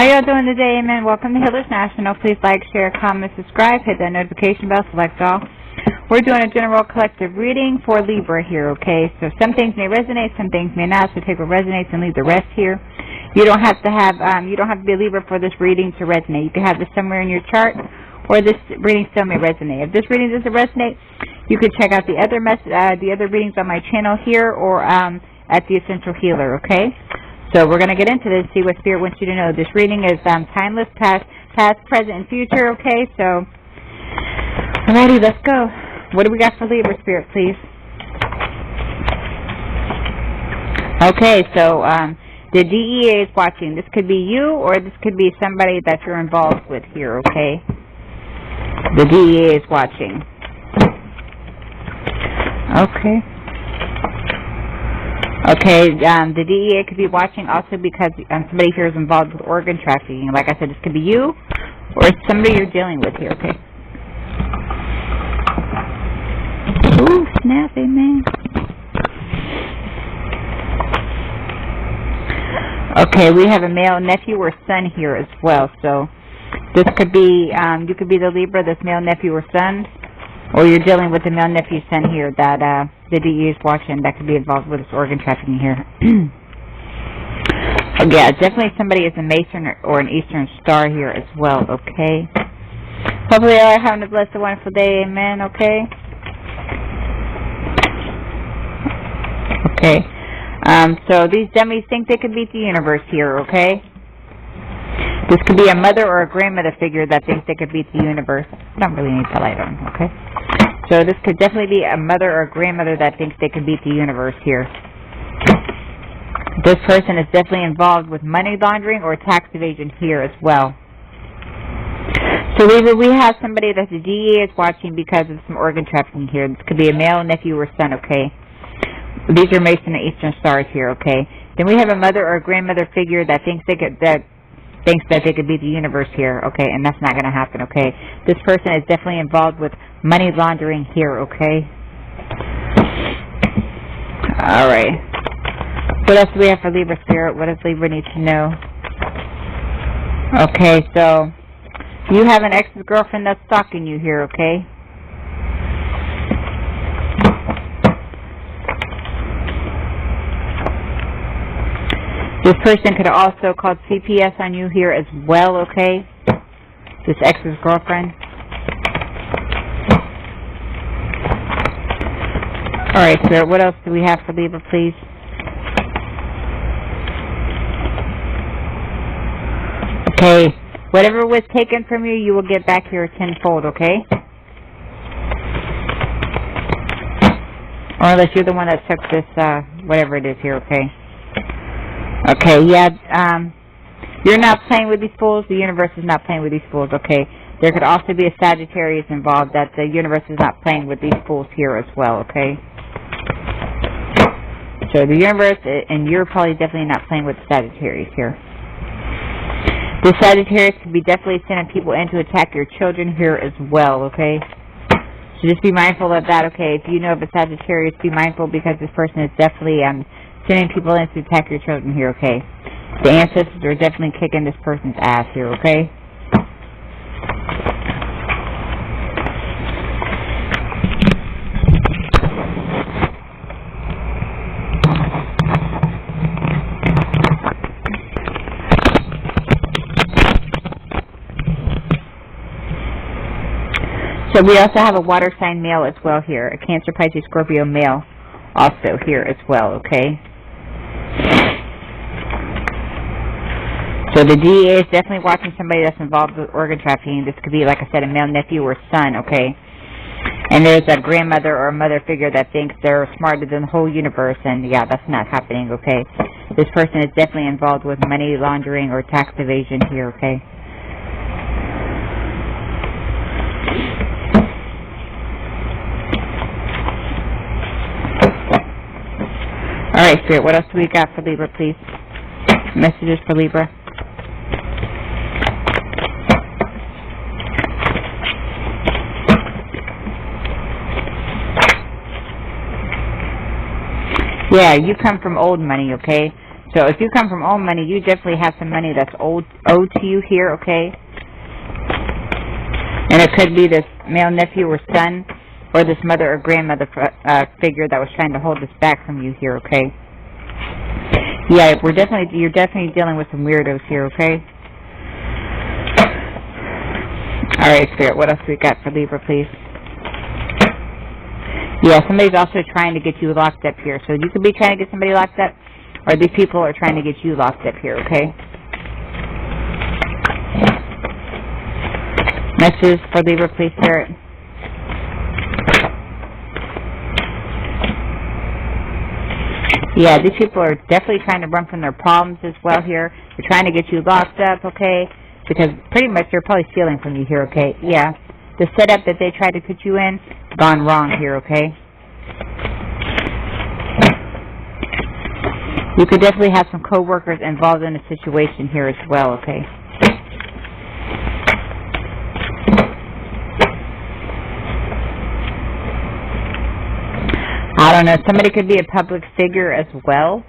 How y'all doing today? Amen. Welcome to Healers National. Please like, share, comment, subscribe. Hit that notification bell. Select all. We're doing a general collective reading for Libra here, okay? So some things may resonate, some things may not. So take what resonates and leave the rest here. You don't have to be a Libra for this reading to resonate. You can have this somewhere in your chart, or this reading still may resonate. If this reading doesn't resonate, you can check out the other readings on my channel here, or at the Essential Healer, okay? So we're going to get into this, see what Spirit wants you to know. This reading is timeless, past, present, and future, okay? So, alrighty, let's go. What do we got for Libra, Spirit, please? Okay, so the DEA is watching. This could be you, or this could be somebody that you're involved with here, okay? The DEA is watching. Okay. Okay, the DEA could be watching also because somebody here is involved with organ trafficking. Like I said, this could be you or somebody you're dealing with here, okay? Ooh, snap, amen. Okay, we have a male nephew or son here as well. So this could be, you could be the Libra, this male nephew or son, or you're dealing with the male nephew son here that the DEA is watching that could be involved with this organ trafficking here. Yeah, definitely somebody is a Mason or an Eastern Star here as well, okay? Hopefully y'all are having a blessed, wonderful day, amen, okay? Okay. So these dummies think they could beat the universe here, okay? This could be a mother or a grandmother figure that thinks they could beat the universe. Don't really need the light on, okay? So this could definitely be a mother or a grandmother that thinks they could beat the universe here. This person is definitely involved with money laundering or tax evasion here as well. So either we have somebody that the DEA is watching because of some organ trafficking here. This could be a male, nephew, or son, okay? These are Mason and Eastern Stars here, okay? Then we have a mother or a grandmother figure that thinks they could beat the universe here, okay? And that's not going to happen, okay? This person is definitely involved with money laundering here, okay? All right. What else do we have for Libra, Spirit? What does Libra need to know? Okay, so you have an ex-girlfriend that's stalking you here, okay? This person could have also called CPS on you here as well, okay? This ex's girlfriend. Alright, Spirit, what else do we have for Libra, please? Okay, whatever was taken from you, you will get back here tenfold, okay? Or unless you're the one that took this, whatever it is here, okay? Okay, yeah, you're not playing with these fools. The universe is not playing with these fools, okay? There could also be a Sagittarius involved that the universe is not playing with these fools here as well, okay? So the universe, and you're probably definitely not playing with the Sagittarius here. The Sagittarius could be definitely sending people in to attack your children here as well, okay? So just be mindful of that, okay? If you know of a Sagittarius, be mindful because this person is definitely sending people in to attack your children here, okay? The ancestors are definitely kicking this person's ass here, okay? So we also have a water sign male as well here, a Cancer, Pisces, Scorpio male also here as well, okay? So the DEA is definitely watching somebody that's involved with organ trafficking. This could be, like I said, a male nephew or son, okay? And there's a grandmother or a mother figure that thinks they're smarter than the whole universe, and yeah, that's not happening, okay? This person is definitely involved with money laundering or tax evasion here, okay? Alright, Spirit, what else do we got for Libra, please? Messages for Libra. Yeah, you come from old money, okay? So if you come from old money, you definitely have some money that's owed to you here, okay? And it could be this male nephew or son, or this mother or grandmother figure that was trying to hold this back from you here, okay? Yeah, you're definitely dealing with some weirdos here, okay? Alright, Spirit, what else we got for Libra, please? Yeah, somebody's also trying to get you locked up here. So you could be trying to get somebody locked up, or these people are trying to get you locked up here, okay? Messages for Libra, please, Spirit. Yeah, these people are definitely trying to run from their problems as well here. They're trying to get you locked up, okay? Because pretty much they're probably stealing from you here, okay? Yeah. The setup that they tried to put you in, gone wrong here, okay? You could definitely have some co-workers involved in the situation here as well, okay? I don't know, somebody could be a public figure as well.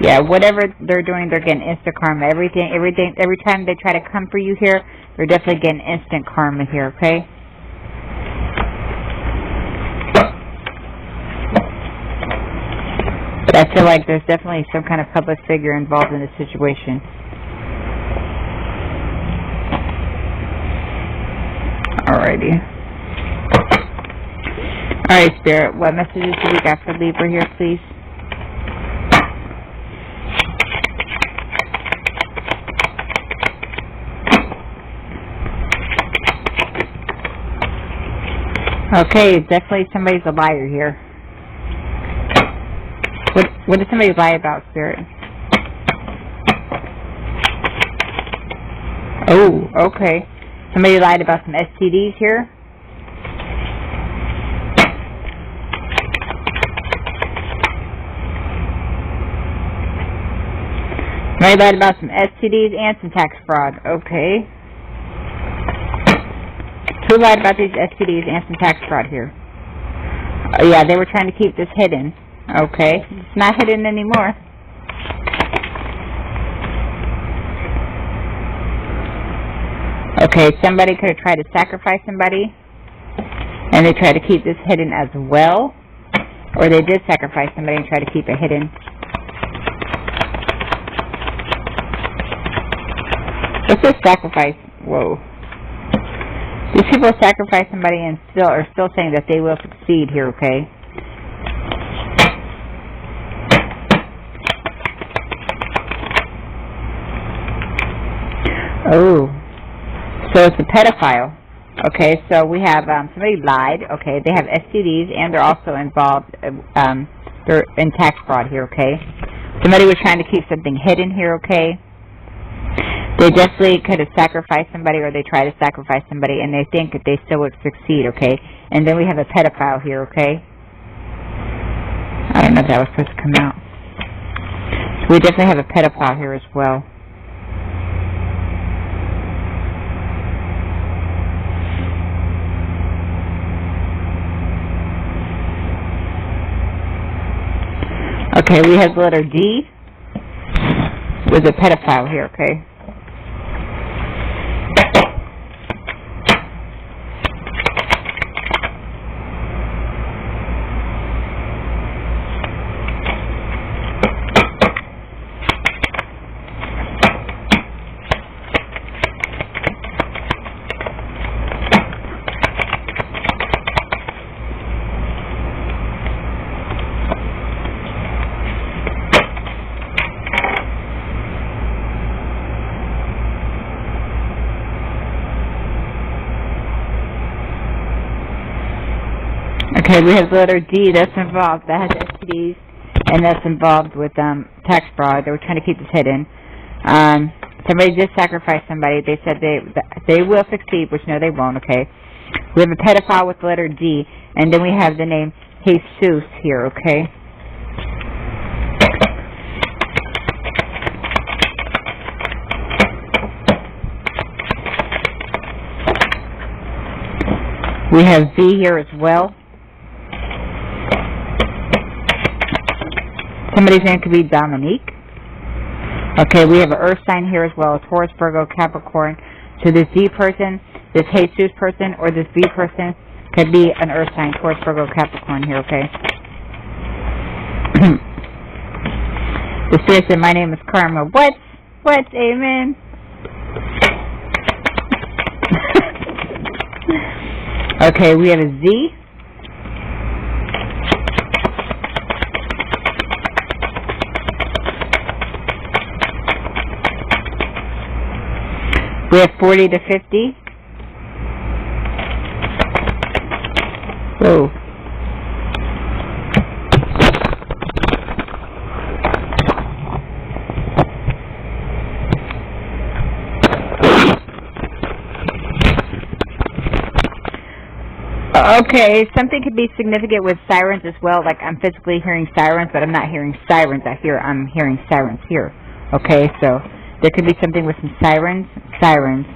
Yeah, whatever they're doing, they're getting instant karma. Every time they try to come for you here, they're definitely getting instant karma here, okay? But I feel like there's definitely some kind of public figure involved in the situation. Alrighty. Alright, Spirit, what messages do we got for Libra here, please? Okay, definitely somebody's a liar here. What did somebody lie about, Spirit? Oh, okay. Somebody lied about some STDs here? Somebody lied about some STDs and some tax fraud. Okay. Who lied about these STDs and some tax fraud here? Yeah, they were trying to keep this hidden. Okay. It's not hidden anymore. Okay, somebody could have tried to sacrifice somebody, and they tried to keep this hidden as well. Or they did sacrifice somebody and try to keep it hidden. What's this sacrifice? Whoa. These people sacrifice somebody and are still saying that they will succeed here, okay? Oh. So it's a pedophile. Okay, so we have somebody lied. Okay, they have STDs and they're also involved. They're in tax fraud here, okay? Somebody was trying to keep something hidden here, okay? They definitely could have sacrificed somebody, or they try to sacrifice somebody, and they think that they still would succeed, okay? And then we have a pedophile here, okay? I don't know if that was supposed to come out. So we definitely have a pedophile here as well. Okay, we have the letter D with a pedophile here, okay? Okay, we have the letter D that's involved, that has STDs, and that's involved with tax fraud. They were trying to keep this hidden. Somebody did sacrifice somebody. They said they will succeed, which no, they won't, okay? We have a pedophile with the letter D, and then we have the name Jesus here, okay? We have V here as well. Somebody's name could be Dominique. Okay, we have an earth sign here as well, Taurus, Virgo, Capricorn. So this D person, this Jesus person, or this B person could be an earth sign, Taurus, Virgo, Capricorn here, okay? The spirit said, my name is Karma. What? What? Amen. Okay, we have a Z. We have 40 to 50. Whoa. Okay, something could be significant with sirens as well. Like I'm physically hearing sirens, but I'm not hearing sirens. I'm hearing sirens here. Okay, so there could be something with some sirens. Sirens.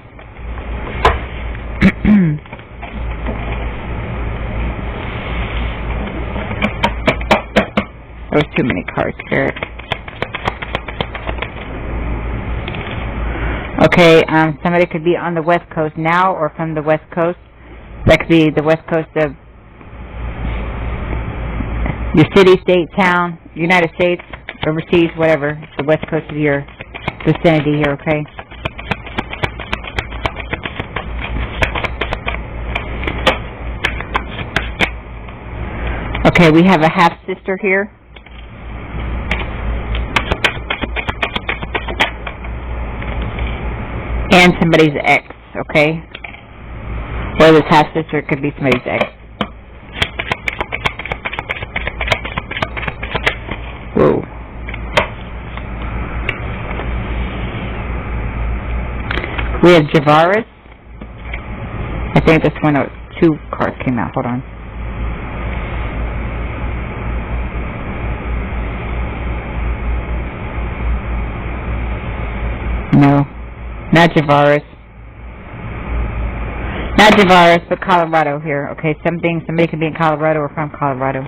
There's too many cards here. Okay, somebody could be on the West Coast now or from the West Coast. That could be the West Coast of your city, state, town, United States, overseas, whatever. It's the West Coast of your vicinity here, okay? Okay, we have a half-sister here. And somebody's ex, okay? Or this half-sister could be somebody's ex. Whoa. We have Javaris. I think this one, two cards came out. Hold on. No. Not Javaris. Not Javaris, but Colorado here. Okay, somebody could be in Colorado or from Colorado.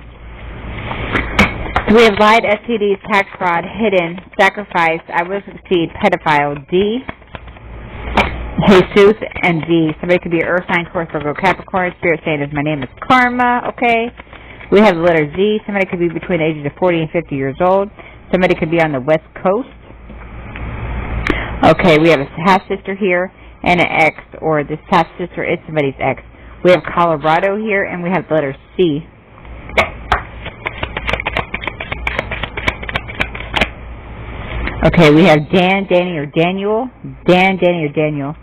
So we have lied, STDs, tax fraud, hidden, sacrifice, I will succeed, pedophile, D, Jesus, and D. Somebody could be earth sign, Taurus, Virgo, Capricorn. Spirit saying is my name is Karma, okay? We have the letter Z. Somebody could be between the ages of 40 and 50 years old. Somebody could be on the West Coast. Okay, we have a half-sister here and an ex, or this half-sister is somebody's ex. We have Colorado here, and we have the letter C. Okay, we have Dan, Danny, or Daniel. Dan, Danny, or Daniel.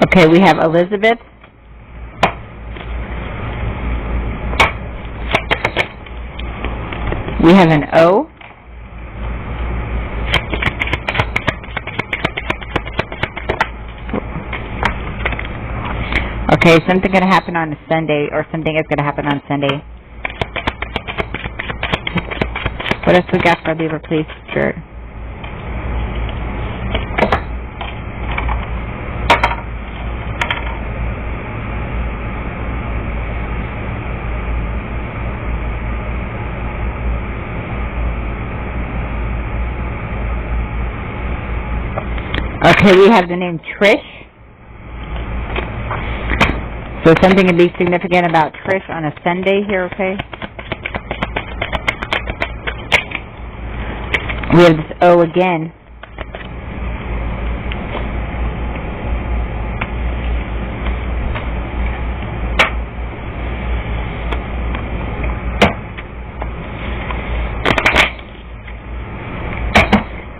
Okay, we have Elizabeth. We have an O. Okay, something going to happen on a Sunday, or something is going to happen on Sunday. What else we got for Libra, please? Sure. Okay, we have the name Trish. So something can be significant about Trish on a Sunday here, okay? We have this O again.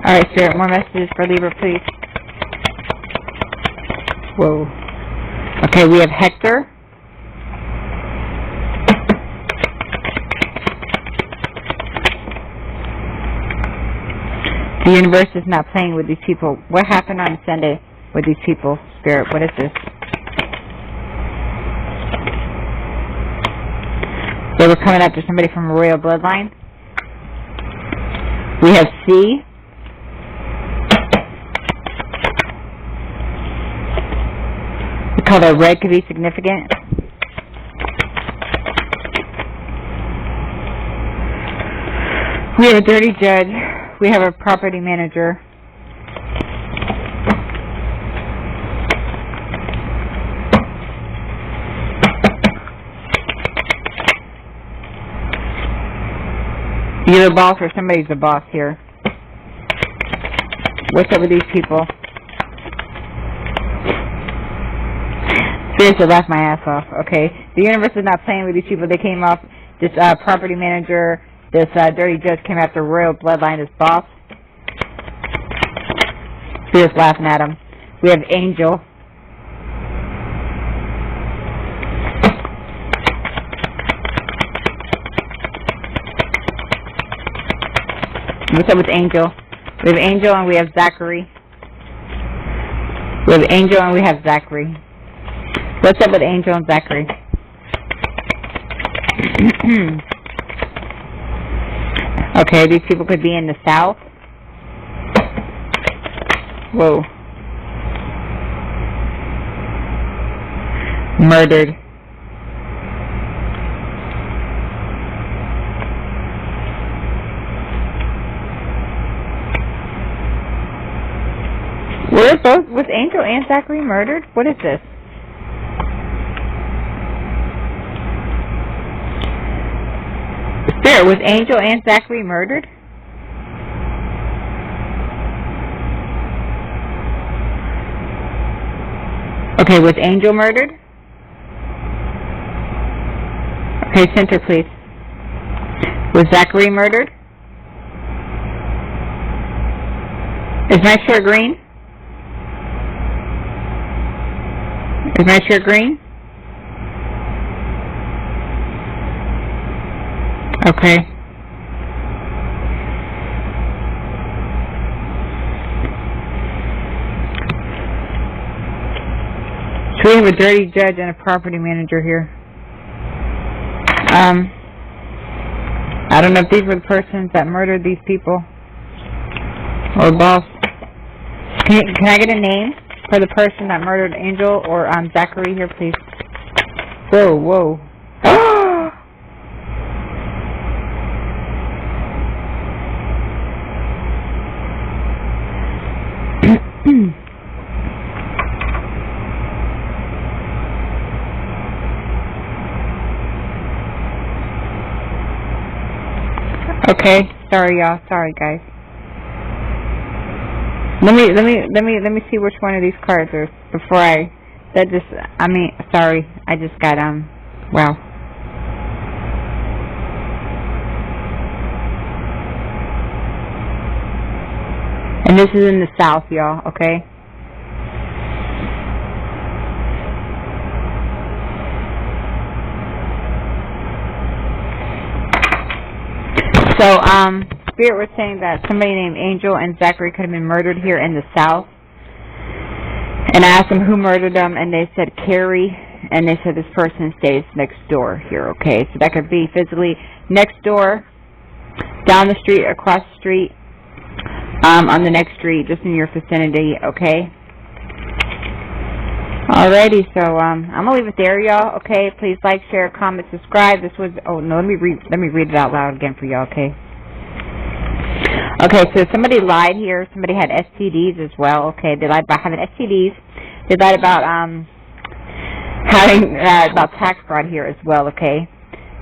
Alright, Spirit, more messages for Libra, please. Whoa. Okay, we have Hector. The universe is not playing with these people. What happened on Sunday with these people? Spirit, what is this? They were coming after somebody from a royal bloodline. We have C. The color red could be significant. We have a dirty judge. We have a property manager. You're the boss or somebody's the boss here. What's up with these people? Seriously, laugh my ass off. Okay, the universe is not playing with these people. They came off this property manager. This dirty judge came after royal bloodline, this boss. Spirit's laughing at him. We have Angel. What's up with Angel? We have Angel and we have Zachary. We have Angel and we have Zachary. What's up with Angel and Zachary? Okay, these people could be in the south. Whoa. Murdered. Were both, was Angel and Zachary murdered? What is this? Spirit, was Angel and Zachary murdered? Okay, was Angel murdered? Okay, center please. Was Zachary murdered? Is my shirt green? Is my shirt green? Okay. So we have a dirty judge and a property manager here. I don't know if these were the persons that murdered these people. Or boss. Can I get a name for the person that murdered Angel or Zachary here, please? Whoa, whoa. Okay, sorry y'all, sorry guys. Let me see which one of these cards are before sorry, I just got wow. And this is in the south, y'all, okay? So, Spirit was saying that somebody named Angel and Zachary could have been murdered here in the south. And I asked them who murdered them, and they said Carrie, and they said this person stays next door here, okay? So that could be physically next door, down the street, across the street, on the next street, just in your vicinity, okay? Alrighty, so I'm gonna leave it there, y'all. Okay, please like, share, comment, subscribe. This was let me read it out loud again for y'all. Okay. Okay, so somebody lied here. Somebody had STDs as well. Okay, they lied about having STDs. They lied about having about tax fraud here as well. Okay,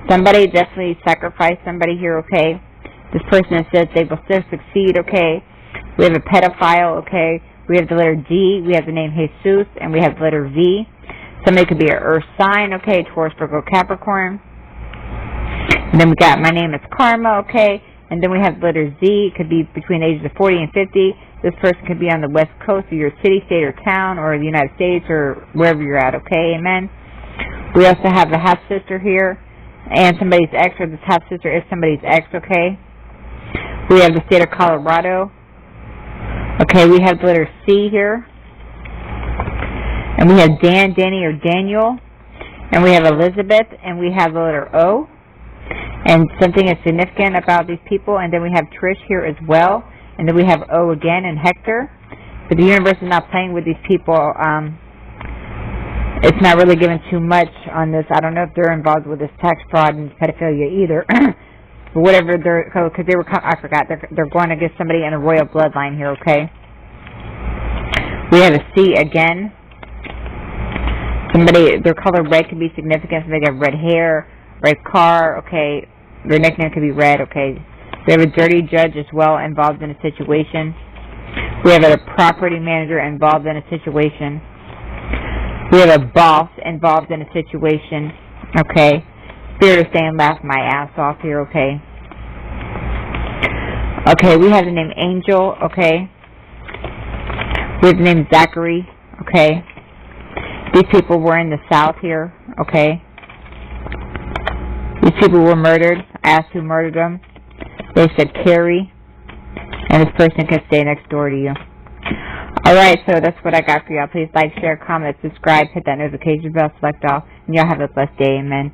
somebody definitely sacrificed somebody here. Okay, this person says they will still succeed. Okay, we have a pedophile. Okay. We have the letter D, we have the name Jesus, and we have the letter V. Somebody could be an earth sign, okay, Taurus, Virgo, Capricorn. And then we got my name is Karma, okay, And then we have the letter Z. It could be between the ages of 40 and 50. This person could be on the west coast of your city, state, or town, or the United States, or wherever you're at, okay? Amen? We also have the half-sister here, and somebody's ex, or this half-sister is somebody's ex, okay? We have the state of Colorado. Okay, we have the letter C here. And we have Dan, Danny, or Daniel. And we have Elizabeth, and we have the letter O. And something is significant about these people. And then we have Trish here as well. And then we have O again and Hector. But the universe is not playing with these people. It's not really giving too much on this. I don't know if they're involved with this tax fraud and pedophilia either. But whatever they're, because they were, I forgot, they're going against somebody in the royal bloodline here, okay? We have a C again. Somebody, their color red could be significant. Somebody have red hair, red car, okay? Their nickname could be red, okay? We have a dirty judge as well involved in a situation. We have a property manager involved in a situation. We have a boss involved in a situation, okay? Spirit is saying laugh my ass off here, okay? Okay, we have the name Angel, okay? We have the name Zachary, okay? These people were in the South here, okay? These people were murdered. I asked who murdered them. They said Carrie. And this person can stay next door to you. Alright, so that's what I got for y'all. Please like, share, comment, subscribe, hit that notification bell, select all. And y'all have a blessed day. Amen.